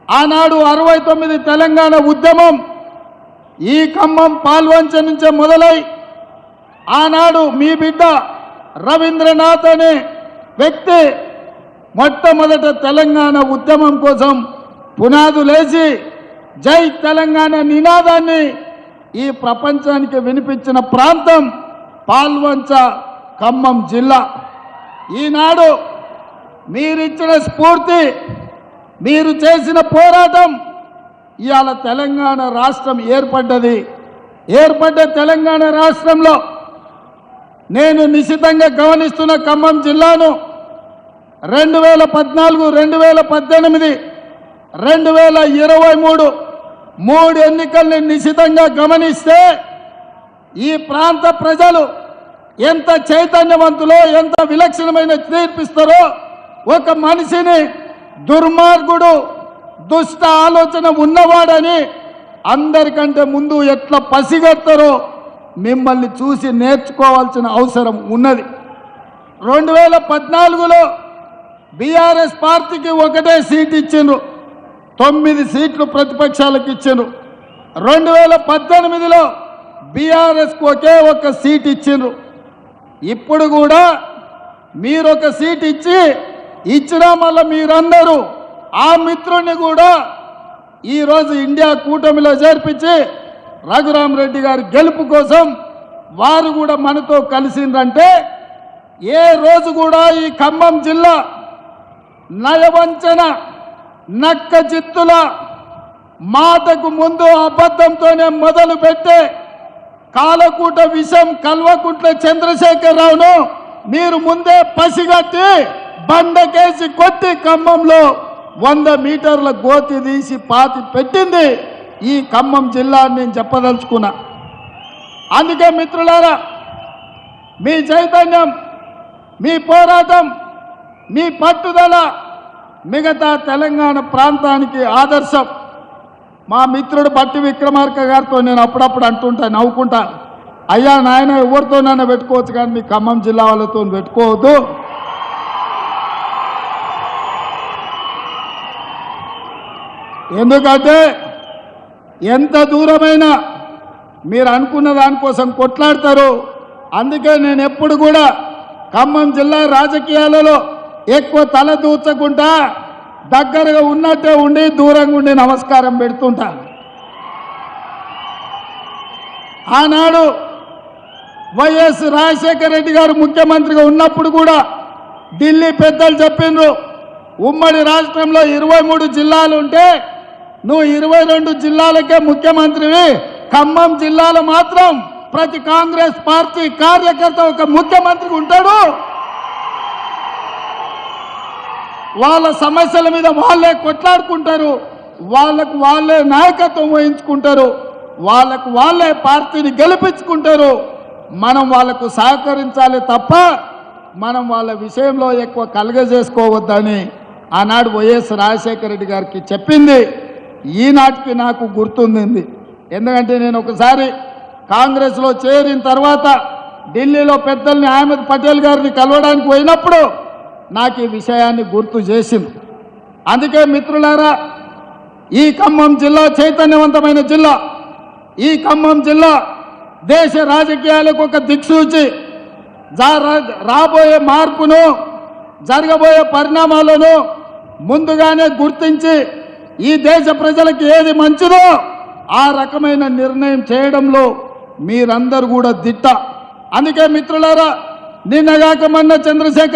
ఆనాడు 69 తెలంగాణ ఉద్యమం ఈ ఖమ్మం పాల్వంచ నుంచే మొదలై ఆనాడు మీ బిడ్డ రవీంద్రనాథ్ అనే వ్యక్తి మొట్టమొదట తెలంగాణ ఉద్యమం కోసం పునాదులేసి జై తెలంగాణ నినాదాన్ని ఈ ప్రపంచానికి వినిపించిన ప్రాంతం పాల్వంచ ఖమ్మం జిల్లా. ఈనాడు మీరిచ్చిన స్ఫూర్తి, మీరు చేసిన పోరాటం ఇవాళ తెలంగాణ రాష్ట్రం ఏర్పడ్డది. ఏర్పడ్డ తెలంగాణ రాష్ట్రంలో నేను నిశితంగా గమనిస్తున్న ఖమ్మం జిల్లాను 2014, 2018, 2023 మూడు ఎన్నికల్ని నిశితంగా గమనిస్తే ఈ ప్రాంత ప్రజలు ఎంత చైతన్యవంతులో, ఎంత విలక్షణమైన తీర్పిస్తారో, ఒక మనిషిని దుర్మార్గుడు, దుష్ట ఆలోచన ఉన్నవాడని అందరికంటే ముందు ఎట్లా పసిగడతారో మిమ్మల్ని చూసి నేర్చుకోవాల్సిన అవసరం ఉన్నది. 2014లో బీఆర్ఎస్ పార్టీకి ఒకటే సీట్ ఇచ్చిండ్రు, 9 సీట్లు ప్రతిపక్షాలకు ఇచ్చిండ్రు. 2018లో బీఆర్ఎస్కు ఒకే ఒక సీట్ ఇచ్చిండ్రు. ఇప్పుడు కూడా మీరు ఒక సీట్ ఇచ్చినా మళ్ళీ మీరందరూ ఆ మిత్రుడిని కూడా ఈరోజు ఇండియా కూటమిలో చేర్పించి రఘురామరెడ్డి గారి గెలుపు కోసం వారు కూడా మనతో కలిసిందంటే ఏ రోజు కూడా ఈ ఖమ్మం జిల్లా నయవంచన, నక్క చిత్తుల మాటకు ముందు అబద్ధంతోనే మొదలు పెట్టే కాలకూట విషం కల్వకుంట్ల చంద్రశేఖరరావును మీరు ముందే పసిగట్టి బండకేసి కొట్టి ఖమ్మంలో 100 మీటర్ల గోతి తీసి పాతి పెట్టింది ఈ ఖమ్మం జిల్లా అని నేను చెప్పదలుచుకున్నా. అందుకే మిత్రులారా, మీ చైతన్యం, మీ పోరాటం, మీ పట్టుదల మిగతా తెలంగాణ ప్రాంతానికి ఆదర్శం. మా మిత్రుడు బట్టి విక్రమార్క గారితో నేను అప్పుడప్పుడు అంటుంటా, నవ్వుకుంటా, అయ్యా నాయన ఎవరితోనైనా పెట్టుకోవచ్చు కానీ మీ ఖమ్మం జిల్లా వాళ్ళతో పెట్టుకోవద్దు. ఎందుకంటే ఎంత దూరమైనా మీరు అనుకున్న దానికోసం కొట్లాడతారు. అందుకే నేను ఎప్పుడు కూడా ఖమ్మం జిల్లా రాజకీయాలలో ఎక్కువ తల దూర్చకుండా దగ్గరగా ఉన్నట్టే ఉండి దూరంగా ఉండి నమస్కారం పెడుతుంటా. ఆనాడు వైఎస్ రాజశేఖర రెడ్డి గారు ముఖ్యమంత్రిగా ఉన్నప్పుడు కూడా ఢిల్లీ పెద్దలు చెప్పిండ్రు, ఉమ్మడి రాష్ట్రంలో 23 జిల్లాలు ఉంటే నువ్వు 22 జిల్లాలకే ముఖ్యమంత్రివి, ఖమ్మం జిల్లాలో మాత్రం ప్రతి కాంగ్రెస్ పార్టీ కార్యకర్త ఒక ముఖ్యమంత్రి ఉంటాడు, వాళ్ళ సమస్యల మీద వాళ్ళే కొట్లాడుకుంటారు, వాళ్ళకు వాళ్ళే నాయకత్వం వహించుకుంటారు, వాళ్ళకు వాళ్ళే పార్టీని గెలిపించుకుంటారు. మనం వాళ్ళకు సహకరించాలి తప్ప మనం వాళ్ళ విషయంలో ఎక్కువ కలగజేసుకోవద్దని ఆనాడు వైఎస్ రాజశేఖర రెడ్డి గారికి చెప్పింది ఈనాటికి నాకు గుర్తుంది. ఎందుకంటే నేను ఒకసారి కాంగ్రెస్లో చేరిన తర్వాత ఢిల్లీలో పెద్దల్ని అహ్మద్ పటేల్ గారిని కలవడానికి పోయినప్పుడు నాకు ఈ విషయాన్ని గుర్తు చేసింది. అందుకే మిత్రులారా, ఈ ఖమ్మం జిల్లా చైతన్యవంతమైన జిల్లా, ఈ ఖమ్మం జిల్లా దేశ రాజకీయాలకు ఒక దిక్సూచి, రాబోయే మార్పును, జరగబోయే పరిణామాలను ముందుగానే గుర్తించి ఈ దేశ ప్రజలకు ఏది మంచిదో ఆ రకమైన నిర్ణయం చేయడంలో మీరందరూ కూడా దిట్ట. అందుకే మిత్రులారా, నిన్నగాక మొన్న చంద్రశేఖర్